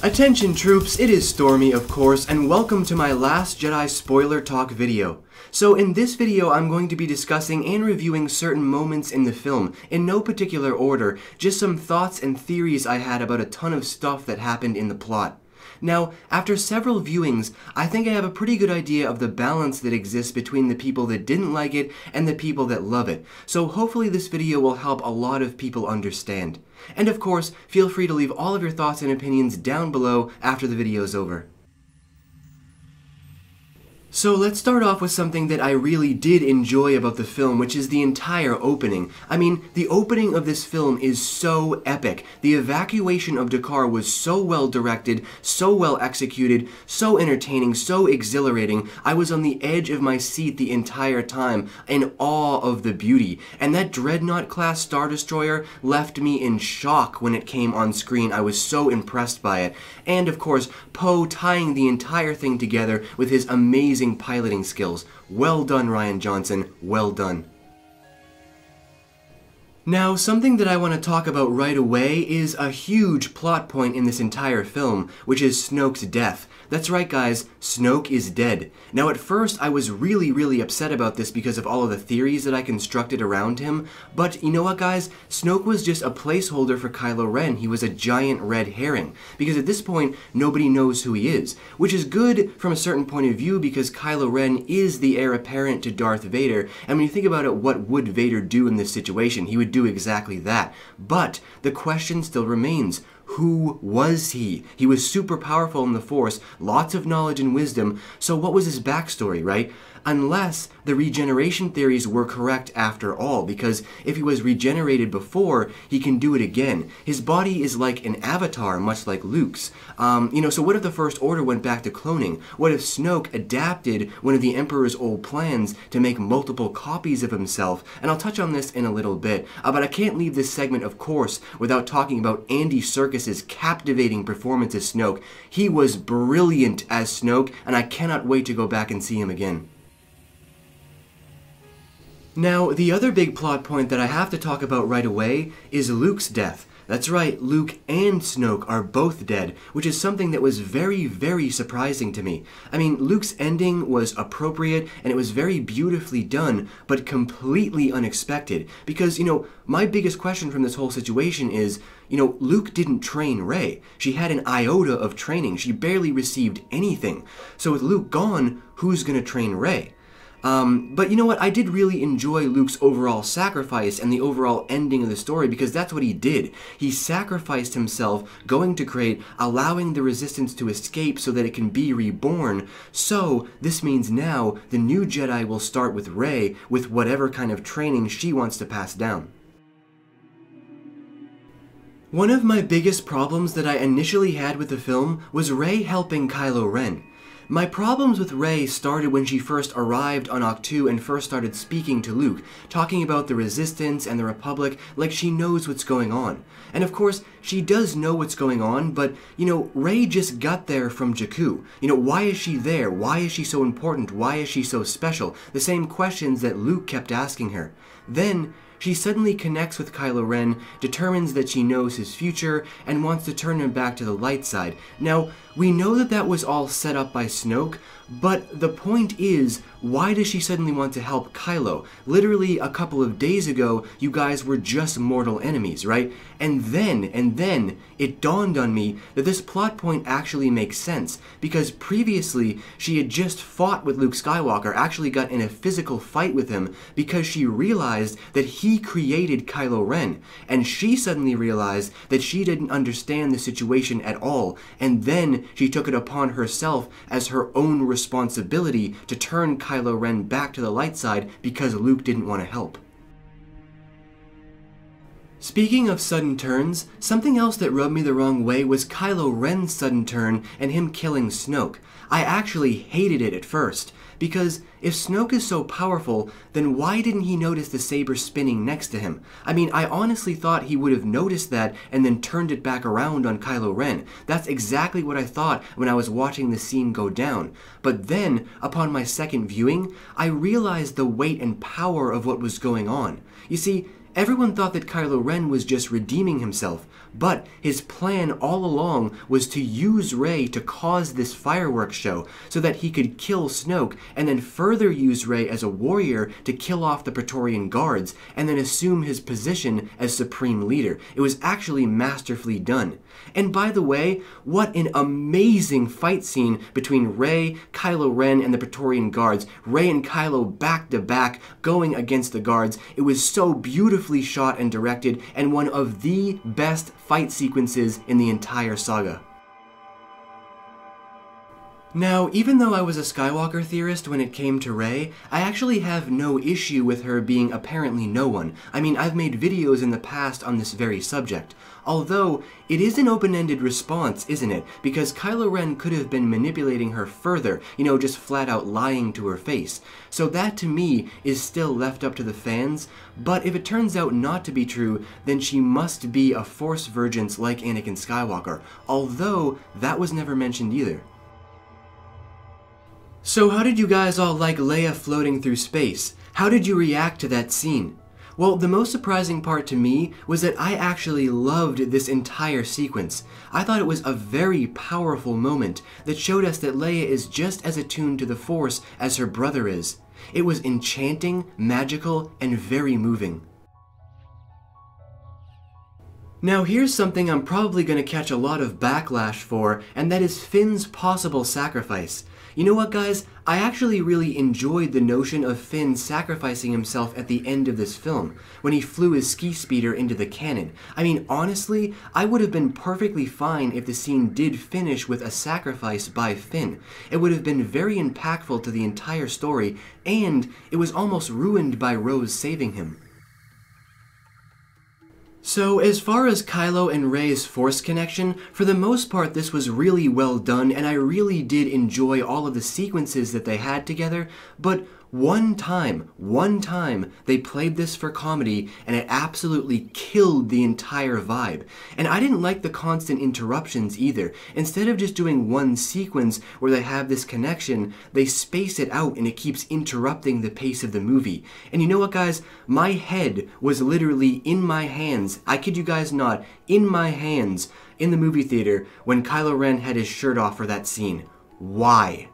Attention troops, it is Stormy of course, and welcome to my Last Jedi spoiler talk video. So in this video I'm going to be discussing and reviewing certain moments in the film, in no particular order, just some thoughts and theories I had about a ton of stuff that happened in the plot. Now, after several viewings, I think I have a pretty good idea of the balance that exists between the people that didn't like it and the people that love it, so hopefully this video will help a lot of people understand. And of course, feel free to leave all of your thoughts and opinions down below after the video is over. So let's start off with something that I really did enjoy about the film, which is the entire opening. I mean, the opening of this film is so epic. The evacuation of Dakar was so well directed, so well executed, so entertaining, so exhilarating. I was on the edge of my seat the entire time, in awe of the beauty. And that Dreadnought-class Star Destroyer left me in shock when it came on screen. I was so impressed by it. And of course, Poe tying the entire thing together with his amazing piloting skills. Well done, Rian Johnson. Well done. Now, something that I want to talk about right away is a huge plot point in this entire film, which is Snoke's death. That's right, guys, Snoke is dead. Now, at first, I was really upset about this because of all of the theories that I constructed around him, but you know what, guys? Snoke was just a placeholder for Kylo Ren. He was a giant red herring, because at this point, nobody knows who he is, which is good from a certain point of view because Kylo Ren is the heir apparent to Darth Vader, and when you think about it, what would Vader do in this situation? He would do exactly that. But the question still remains. Who was he? He was super powerful in the Force, lots of knowledge and wisdom, so what was his backstory, right? Unless the regeneration theories were correct after all, because if he was regenerated before, he can do it again. His body is like an avatar, much like Luke's. So what if the First Order went back to cloning? What if Snoke adapted one of the Emperor's old plans to make multiple copies of himself? And I'll touch on this in a little bit, but I can't leave this segment, of course, without talking about Andy Serkis's captivating performance as Snoke. He was brilliant as Snoke, and I cannot wait to go back and see him again. Now, the other big plot point that I have to talk about right away is Luke's death. That's right, Luke and Snoke are both dead, which is something that was very surprising to me. I mean, Luke's ending was appropriate, and it was very beautifully done, but completely unexpected. Because, my biggest question from this whole situation is, Luke didn't train Rey. She had an iota of training. She barely received anything. So with Luke gone, who's gonna train Rey? But you know what, I did really enjoy Luke's overall sacrifice and the overall ending of the story because that's what he did. He sacrificed himself, going to Crate, allowing the Resistance to escape so that it can be reborn. So, this means now the new Jedi will start with Rey with whatever kind of training she wants to pass down. One of my biggest problems that I initially had with the film was Rey helping Kylo Ren. My problems with Rey started when she first arrived on Ahch-To and first started speaking to Luke, talking about the Resistance and the Republic like she knows what's going on. And of course, she does know what's going on, but, Rey just got there from Jakku. Why is she there? Why is she so important? Why is she so special? The same questions that Luke kept asking her. Then, she suddenly connects with Kylo Ren, determines that she knows his future, and wants to turn him back to the light side. Now, we know that that was all set up by Snoke, but the point is, why does she suddenly want to help Kylo? Literally a couple of days ago, you guys were just mortal enemies, right? And then, it dawned on me that this plot point actually makes sense, because previously, she had just fought with Luke Skywalker, actually got in a physical fight with him, because she realized that he created Kylo Ren, and she suddenly realized that she didn't understand the situation at all, and then she took it upon herself as her own responsibility to turn Kylo Ren back to the light side because Luke didn't want to help. Speaking of sudden turns, something else that rubbed me the wrong way was Kylo Ren's sudden turn and him killing Snoke. I actually hated it at first, because if Snoke is so powerful, then why didn't he notice the saber spinning next to him? I mean, I honestly thought he would have noticed that and then turned it back around on Kylo Ren. That's exactly what I thought when I was watching the scene go down. But then, upon my second viewing, I realized the weight and power of what was going on. You see, Everyone thought that Kylo Ren was just redeeming himself, but his plan all along was to use Rey to cause this fireworks show so that he could kill Snoke, and then further use Rey as a warrior to kill off the Praetorian Guards, and then assume his position as Supreme Leader. It was actually masterfully done. And by the way, what an amazing fight scene between Rey, Kylo Ren, and the Praetorian Guards. Rey and Kylo back to back, going against the guards. It was so beautifully shot and directed, and one of the best fight sequences in the entire saga. Now, even though I was a Skywalker theorist when it came to Rey, I actually have no issue with her being apparently no one. I mean, I've made videos in the past on this very subject. Although, it is an open-ended response, isn't it? Because Kylo Ren could have been manipulating her further, just flat out lying to her face. So that, to me, is still left up to the fans, but if it turns out not to be true, then she must be a Force virgin like Anakin Skywalker, although that was never mentioned either. So how did you guys all like Leia floating through space? How did you react to that scene? Well, the most surprising part to me was that I actually loved this entire sequence. I thought it was a very powerful moment that showed us that Leia is just as attuned to the Force as her brother is. It was enchanting, magical, and very moving. Now here's something I'm probably going to catch a lot of backlash for, and that is Finn's possible sacrifice. You know what, guys? I actually really enjoyed the notion of Finn sacrificing himself at the end of this film, when he flew his ski speeder into the cannon. I mean, honestly, I would have been perfectly fine if the scene did finish with a sacrifice by Finn. It would have been very impactful to the entire story, and it was almost ruined by Rose saving him. So, as far as Kylo and Rey's Force connection, for the most part this was really well done, and I really did enjoy all of the sequences that they had together, but one time, they played this for comedy, and it absolutely killed the entire vibe. And I didn't like the constant interruptions either. Instead of just doing one sequence where they have this connection, they space it out and it keeps interrupting the pace of the movie. And you know what, guys? My head was literally in my hands, I kid you guys not, in my hands, in the movie theater when Kylo Ren had his shirt off for that scene. Why?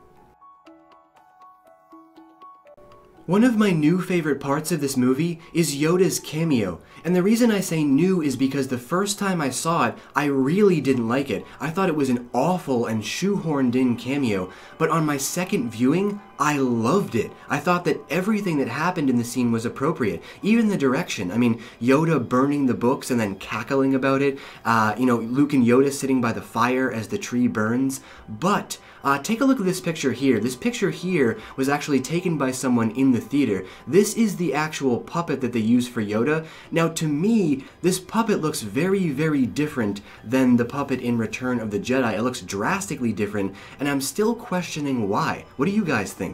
One of my new favorite parts of this movie is Yoda's cameo, and the reason I say new is because the first time I saw it, I really didn't like it. I thought it was an awful and shoehorned in cameo, but on my second viewing, I loved it. I thought that everything that happened in the scene was appropriate, even the direction. I mean, Yoda burning the books and then cackling about it, Luke and Yoda sitting by the fire as the tree burns, but take a look at this picture here. This picture here was actually taken by someone in the theater. This is the actual puppet that they use for Yoda. Now, to me, this puppet looks very, very different than the puppet in Return of the Jedi. It looks drastically different, and I'm still questioning why. What do you guys think?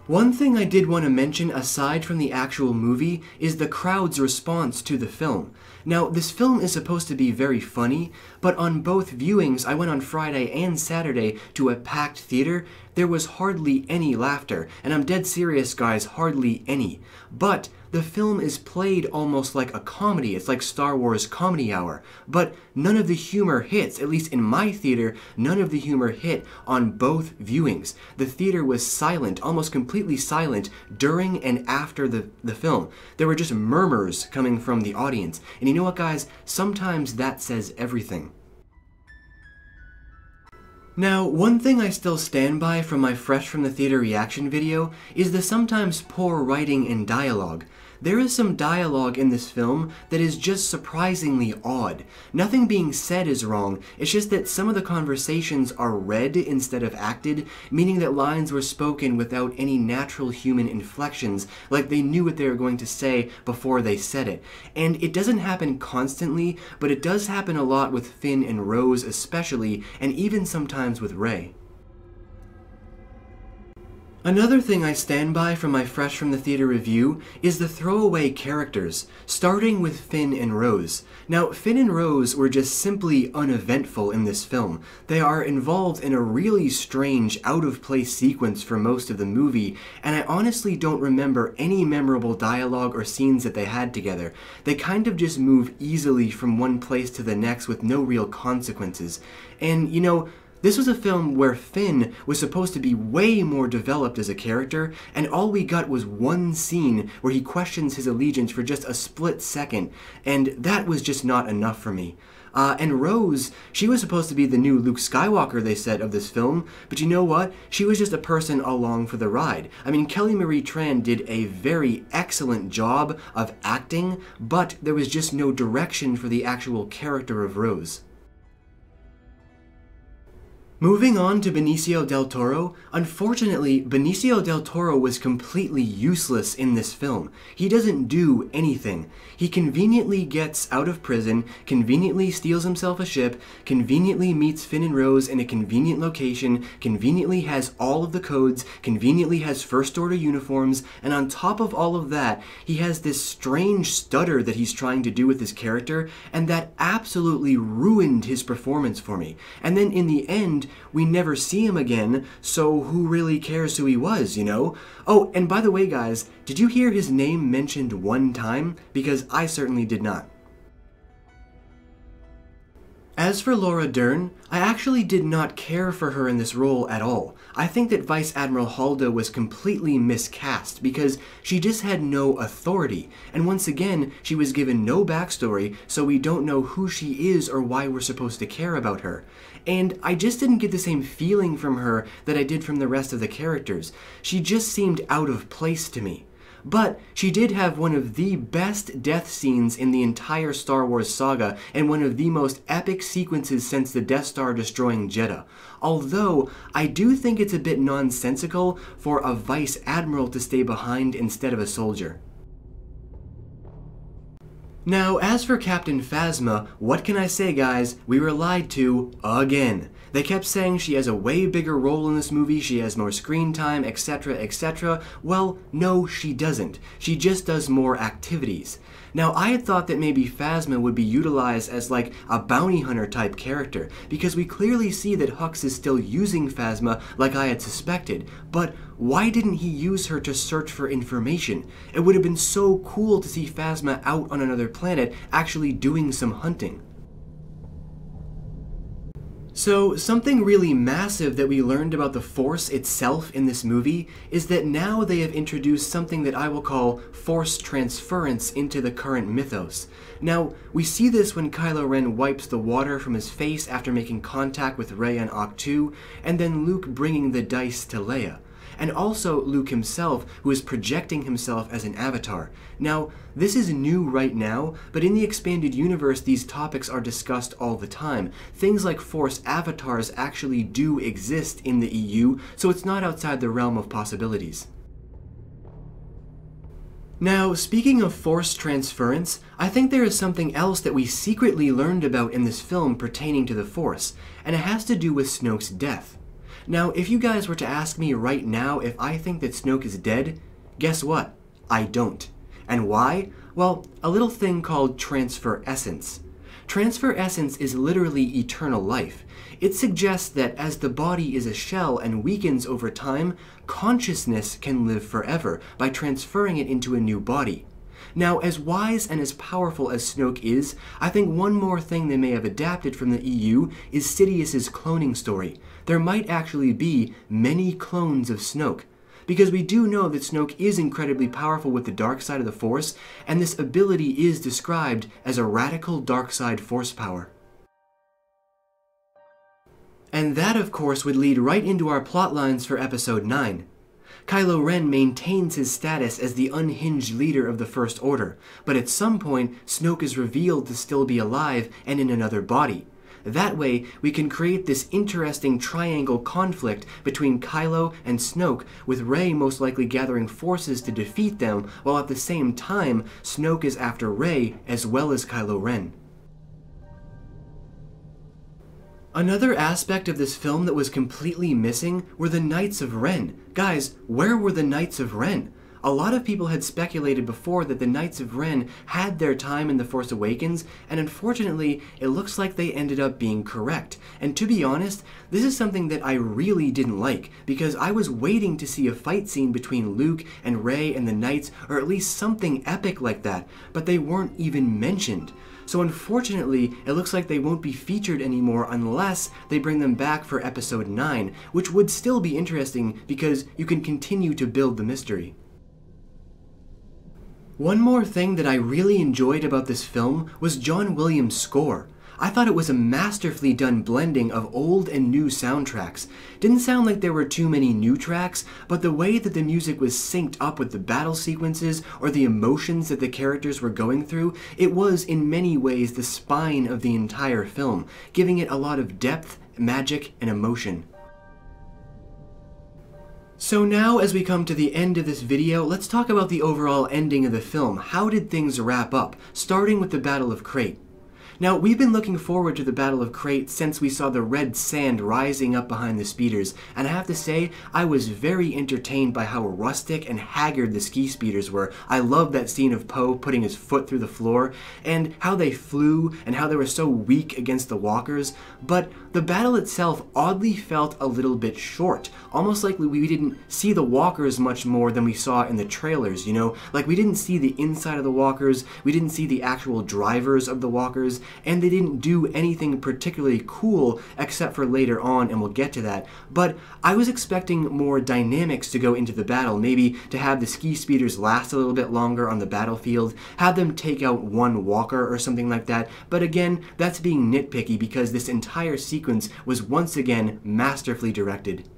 One thing I did want to mention aside from the actual movie is the crowd's response to the film. Now, this film is supposed to be very funny, but on both viewings, I went on Friday and Saturday to a packed theater, there was hardly any laughter, and I'm dead serious, guys, hardly any. But the film is played almost like a comedy. It's like Star Wars Comedy Hour. But none of the humor hits. At least in my theater, none of the humor hit on both viewings. The theater was silent, almost completely silent, during and after the film. There were just murmurs coming from the audience. And you know what, guys? Sometimes that says everything. Now, one thing I still stand by from my Fresh from the Theater reaction video is the sometimes poor writing and dialogue. There is some dialogue in this film that is just surprisingly odd. Nothing being said is wrong, it's just that some of the conversations are read instead of acted, meaning that lines were spoken without any natural human inflections, like they knew what they were going to say before they said it. And it doesn't happen constantly, but it does happen a lot with Finn and Rose especially, and even sometimes with Rey. Another thing I stand by from my Fresh from the Theater review is the throwaway characters, starting with Finn and Rose. Now, Finn and Rose were just simply uneventful in this film. They are involved in a really strange, out-of-place sequence for most of the movie, and I honestly don't remember any memorable dialogue or scenes that they had together. They kind of just move easily from one place to the next with no real consequences. And, you know, this was a film where Finn was supposed to be way more developed as a character, and all we got was one scene where he questions his allegiance for just a split second, and that was just not enough for me. And Rose, she was supposed to be the new Luke Skywalker, they said, of this film, but you know what? She was just a person along for the ride. I mean, Kelly Marie Tran did a very excellent job of acting, but there was just no direction for the actual character of Rose. Moving on to Benicio del Toro, unfortunately, Benicio del Toro was completely useless in this film. He doesn't do anything. He conveniently gets out of prison, conveniently steals himself a ship, conveniently meets Finn and Rose in a convenient location, conveniently has all of the codes, conveniently has First Order uniforms, and on top of all of that, he has this strange stutter that he's trying to do with his character, and that absolutely ruined his performance for me. And then in the end, we never see him again, so who really cares who he was, you know? Oh, and by the way, guys, did you hear his name mentioned one time? Because I certainly did not. As for Laura Dern, I actually did not care for her in this role at all. I think that Vice Admiral Haldo was completely miscast because she just had no authority, and once again, she was given no backstory, so we don't know who she is or why we're supposed to care about her. And I just didn't get the same feeling from her that I did from the rest of the characters. She just seemed out of place to me. But she did have one of the best death scenes in the entire Star Wars saga and one of the most epic sequences since the Death Star destroying Jedha. Although, I do think it's a bit nonsensical for a Vice Admiral to stay behind instead of a soldier. Now, as for Captain Phasma, what can I say, guys? We were lied to again. They kept saying she has a way bigger role in this movie, she has more screen time, etc., etc. Well, no, she doesn't. She just does more activities. Now, I had thought that maybe Phasma would be utilized as like a bounty hunter type character, because we clearly see that Hux is still using Phasma like I had suspected, but why didn't he use her to search for information? It would have been so cool to see Phasma out on another planet actually doing some hunting. So, something really massive that we learned about the Force itself in this movie is that now they have introduced something that I will call Force transference into the current mythos. Now, we see this when Kylo Ren wipes the water from his face after making contact with Rey on Ahch-To, and then Luke bringing the dice to Leia. And also Luke himself, who is projecting himself as an avatar. Now, this is new right now, but in the expanded universe these topics are discussed all the time. Things like Force avatars actually do exist in the EU, so it's not outside the realm of possibilities. Now, speaking of Force transference, I think there is something else that we secretly learned about in this film pertaining to the Force, and it has to do with Snoke's death. Now, if you guys were to ask me right now if I think that Snoke is dead, guess what? I don't. And why? Well, a little thing called transfer essence. Transfer essence is literally eternal life. It suggests that as the body is a shell and weakens over time, consciousness can live forever by transferring it into a new body. Now, as wise and as powerful as Snoke is, I think one more thing they may have adapted from the EU is Sidious's cloning story. There might actually be many clones of Snoke, because we do know that Snoke is incredibly powerful with the dark side of the Force, and this ability is described as a radical dark side Force power. And that, of course, would lead right into our plotlines for Episode 9. Kylo Ren maintains his status as the unhinged leader of the First Order, but at some point, Snoke is revealed to still be alive and in another body. That way, we can create this interesting triangle conflict between Kylo and Snoke, with Rey most likely gathering forces to defeat them, while at the same time, Snoke is after Rey as well as Kylo Ren. Another aspect of this film that was completely missing were the Knights of Ren. Guys, where were the Knights of Ren? A lot of people had speculated before that the Knights of Ren had their time in The Force Awakens, and unfortunately, it looks like they ended up being correct. And to be honest, this is something that I really didn't like, because I was waiting to see a fight scene between Luke and Rey and the Knights, or at least something epic like that, but they weren't even mentioned. So unfortunately, it looks like they won't be featured anymore unless they bring them back for Episode 9, which would still be interesting because you can continue to build the mystery. One more thing that I really enjoyed about this film was John Williams' score. I thought it was a masterfully done blending of old and new soundtracks. Didn't sound like there were too many new tracks, but the way that the music was synced up with the battle sequences or the emotions that the characters were going through, it was in many ways the spine of the entire film, giving it a lot of depth, magic, and emotion. So now, as we come to the end of this video, let's talk about the overall ending of the film. How did things wrap up, starting with the Battle of Crait? Now, we've been looking forward to the Battle of Crait since we saw the red sand rising up behind the speeders, and I have to say, I was very entertained by how rustic and haggard the ski speeders were. I loved that scene of Poe putting his foot through the floor, and how they flew, and how they were so weak against the walkers, but the battle itself oddly felt a little bit short, almost like we didn't see the walkers much more than we saw in the trailers, you know? Like, we didn't see the inside of the walkers, we didn't see the actual drivers of the walkers, and they didn't do anything particularly cool except for later on, and we'll get to that. But I was expecting more dynamics to go into the battle, maybe to have the ski speeders last a little bit longer on the battlefield, have them take out one walker or something like that, but again, that's being nitpicky because this entire sequence was once again masterfully directed.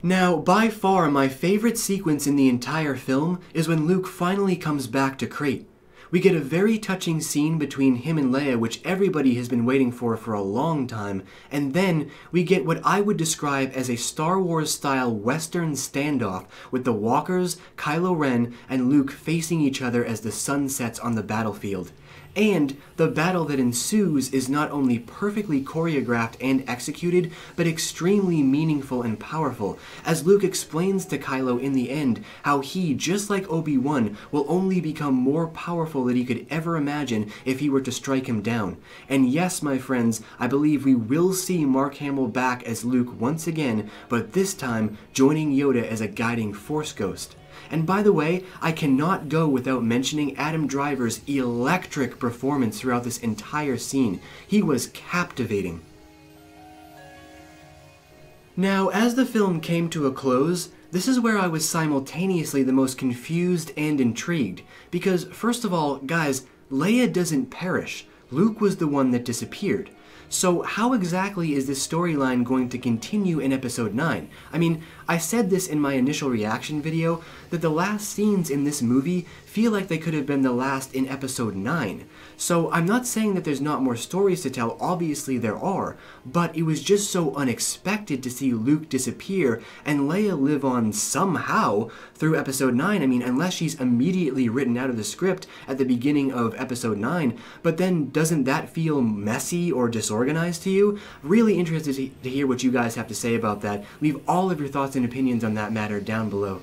Now, by far my favorite sequence in the entire film is when Luke finally comes back to Crait. We get a very touching scene between him and Leia, which everybody has been waiting for a long time, and then we get what I would describe as a Star Wars-style Western standoff with the Walkers, Kylo Ren, and Luke facing each other as the sun sets on the battlefield. And the battle that ensues is not only perfectly choreographed and executed, but extremely meaningful and powerful, as Luke explains to Kylo in the end how he, just like Obi-Wan, will only become more powerful than he could ever imagine if he were to strike him down. And yes, my friends, I believe we will see Mark Hamill back as Luke once again, but this time joining Yoda as a guiding Force ghost. And by the way, I cannot go without mentioning Adam Driver's electric performance throughout this entire scene. He was captivating. Now, as the film came to a close, this is where I was simultaneously the most confused and intrigued. Because, first of all, guys, Leia doesn't perish. Luke was the one that disappeared. So how exactly is this storyline going to continue in Episode 9? I mean, I said this in my initial reaction video, that the last scenes in this movie feel like they could have been the last in Episode 9. So I'm not saying that there's not more stories to tell, obviously there are, but it was just so unexpected to see Luke disappear and Leia live on somehow through Episode 9. I mean, unless she's immediately written out of the script at the beginning of Episode 9, but then doesn't that feel messy or disorganized to you? Really interested to hear what you guys have to say about that. Leave all of your thoughts and opinions on that matter down below.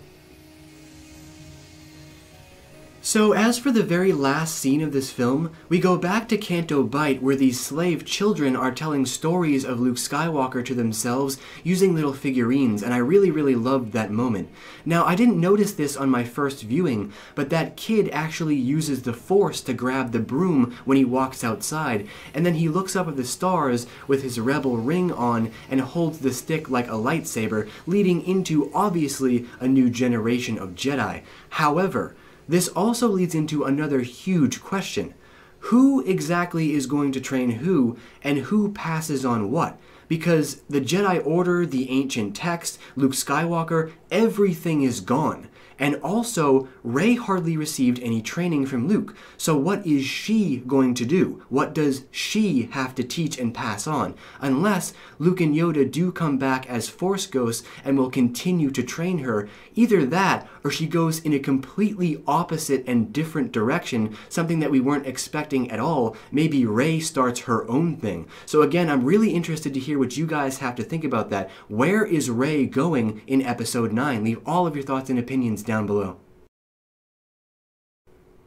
So as for the very last scene of this film, we go back to Canto Bight where these slave children are telling stories of Luke Skywalker to themselves using little figurines, and I really loved that moment. Now, I didn't notice this on my first viewing, but that kid actually uses the Force to grab the broom when he walks outside, and then he looks up at the stars with his rebel ring on and holds the stick like a lightsaber, leading into, obviously, a new generation of Jedi. However, this also leads into another huge question. Who exactly is going to train who, and who passes on what? Because the Jedi Order, the ancient text, Luke Skywalker, everything is gone. And also, Rey hardly received any training from Luke. So what is she going to do? What does she have to teach and pass on? Unless Luke and Yoda do come back as Force ghosts and will continue to train her. Either that, or she goes in a completely opposite and different direction, something that we weren't expecting at all. Maybe Rey starts her own thing. So again, I'm really interested to hear what you guys have to think about that. Where is Rey going in Episode 9? Leave all of your thoughts and opinions down below.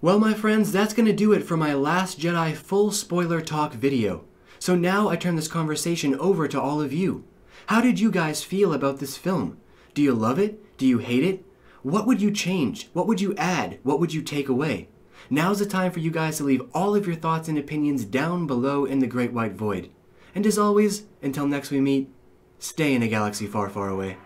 Well, my friends, that's going to do it for my Last Jedi full spoiler talk video. So now I turn this conversation over to all of you. How did you guys feel about this film? Do you love it? Do you hate it? What would you change? What would you add? What would you take away? Now's the time for you guys to leave all of your thoughts and opinions down below in the Great White Void. And as always, until next we meet, stay in a galaxy far, far away.